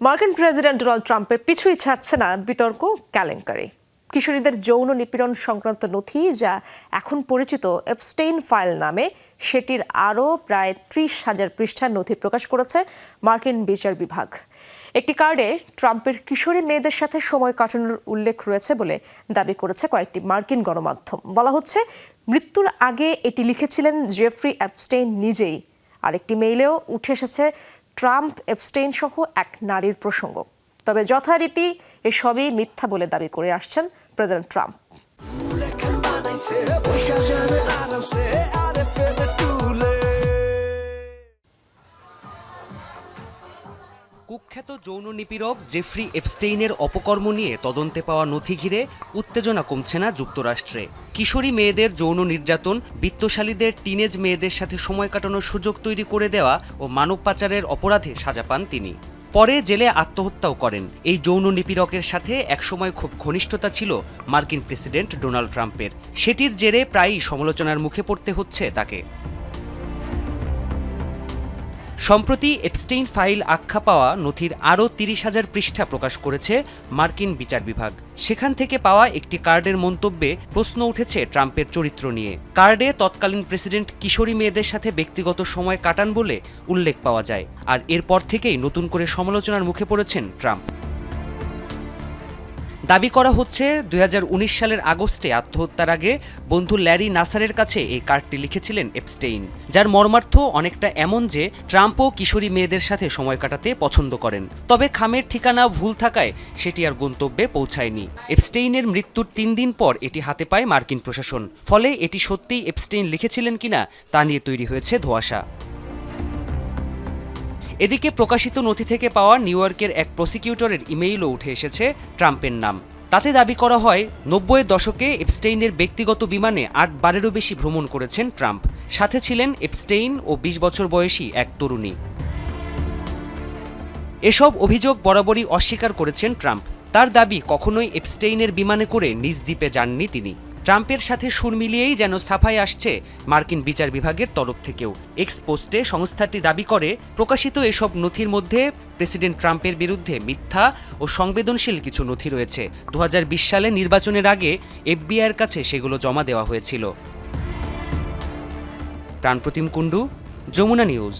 মার্কিন president Donald ট্রাম্পের পিছুই ছাড়ছে না বিতর্ক কেলেঙ্কারি। কিশোরীদের যৌন নিপীড়ন সংক্রান্ত নথি, যা এখন পরিচিত এপস্টেইন ফাইল নামে, সেটির আরও প্রায় 30,000 পৃষ্ঠার নথি প্রকাশ করেছে মার্কিন বিচার বিভাগ। একটি কার্ডে ট্রাম্পের কিশোরী মেয়েদের সাথে সময় কাটানোর উল্লেখ রয়েছে বলে দাবি করেছে কয়েকটি মার্কিন গণমাধ্যম। বলা হচ্ছে, মৃত্যুর আগে এটি লিখেছিলেন জেফ্রি এপস্টেইন নিজেই। আরেকটি মেইলেও উঠে এসেছে ট্রাম্প, এপস্টেইন সহ এক নারীর প্রসঙ্গ। তবে যথারীতি এসবই মিথ্যা বলে দাবি করে আসছেন প্রেসিডেন্ট ট্রাম্প। কুখ্যাত যৌন নিপীড়ক জেফ্রি এপস্টেইনের অপকর্ম নিয়ে তদন্তে পাওয়া নথি ঘিরে উত্তেজনা কমছে না যুক্তরাষ্ট্রে। কিশোরী মেয়েদের যৌন নির্যাতন, বিত্তশালীদের টিনেজ মেয়েদের সাথে সময় কাটানোর সুযোগ তৈরি করে দেওয়া ও মানব পাচারের অপরাধে সাজা পান তিনি। পরে জেলে আত্মহত্যাও করেন। এই যৌন নিপীড়কের সাথে একসময় খুব ঘনিষ্ঠতা ছিল মার্কিন প্রেসিডেন্ট ডোনাল্ড ট্রাম্পের। সেটির জেরে প্রায়ই সমালোচনার মুখে পড়তে হচ্ছে তাকে। সম্প্রতি এপস্টেইন ফাইল আখ্যা পাওয়া নথির আরও 30,000 পৃষ্ঠা প্রকাশ করেছে মার্কিন বিচার বিভাগ। সেখান থেকে পাওয়া একটি কার্ডের মন্তব্যে প্রশ্ন উঠেছে ট্রাম্পের চরিত্র নিয়ে। কার্ডে তৎকালীন প্রেসিডেন্ট কিশোরী মেয়েদের সাথে ব্যক্তিগত সময় কাটান বলে উল্লেখ পাওয়া যায়। আর এরপর থেকেই নতুন করে সমালোচনার মুখে পড়েছেন ট্রাম্প। দাবি করা হচ্ছে, 2019 সালের আগস্টে আত্মহত্যার আগে বন্ধু ল্যারি নাসারের কাছে এই কার্ডটি লিখেছিলেন এপস্টেইন, যার মর্মার্থ অনেকটা এমন যে ট্রাম্পও কিশোরী মেয়েদের সাথে সময় কাটাতে পছন্দ করেন। তবে খামের ঠিকানা ভুল থাকায় সেটি আর গন্তব্যে পৌঁছায়নি। এপস্টেইনের মৃত্যুর 3 দিন পর এটি হাতে পায় মার্কিন প্রশাসন। ফলে এটি সত্যিই এপস্টেইন লিখেছিলেন কিনা তা নিয়ে তৈরি হয়েছে ধোঁয়াশা। এদিকে প্রকাশিত নথি থেকে পাওয়া নিউ ইয়র্কের এক প্রসিকিউটরের ইমেইলও উঠে এসেছে ট্রাম্পের নাম। তাতে দাবি করা হয়, 90-এর দশকে এপস্টেইনের ব্যক্তিগত বিমানে 8-12-এরও বেশি ভ্রমণ করেছেন ট্রাম্প। সাথে ছিলেন এপস্টেইন ও 20 বছর বয়সী এক তরুণী। এসব অভিযোগ বরাবরই অস্বীকার করেছেন ট্রাম্প। তার দাবি, কখনোই এপস্টেইনের বিমানে করে নিজ দ্বীপে যাননি তিনি। ট্রাম্পের সাথে সুর মিলিয়েই যেন সাফাই আসছে মার্কিন বিচার বিভাগের তরফ থেকেও। এক্স পোস্টে সংস্থাটি দাবি করে, প্রকাশিত এসব নথির মধ্যে প্রেসিডেন্ট ট্রাম্পের বিরুদ্ধে মিথ্যা ও সংবেদনশীল কিছু নথি রয়েছে। 2020 সালে নির্বাচনের আগে এফবিআইয়ের কাছে সেগুলো জমা দেওয়া হয়েছিল। প্রাণপ্রতিম কুণ্ডু, যমুনা নিউজ।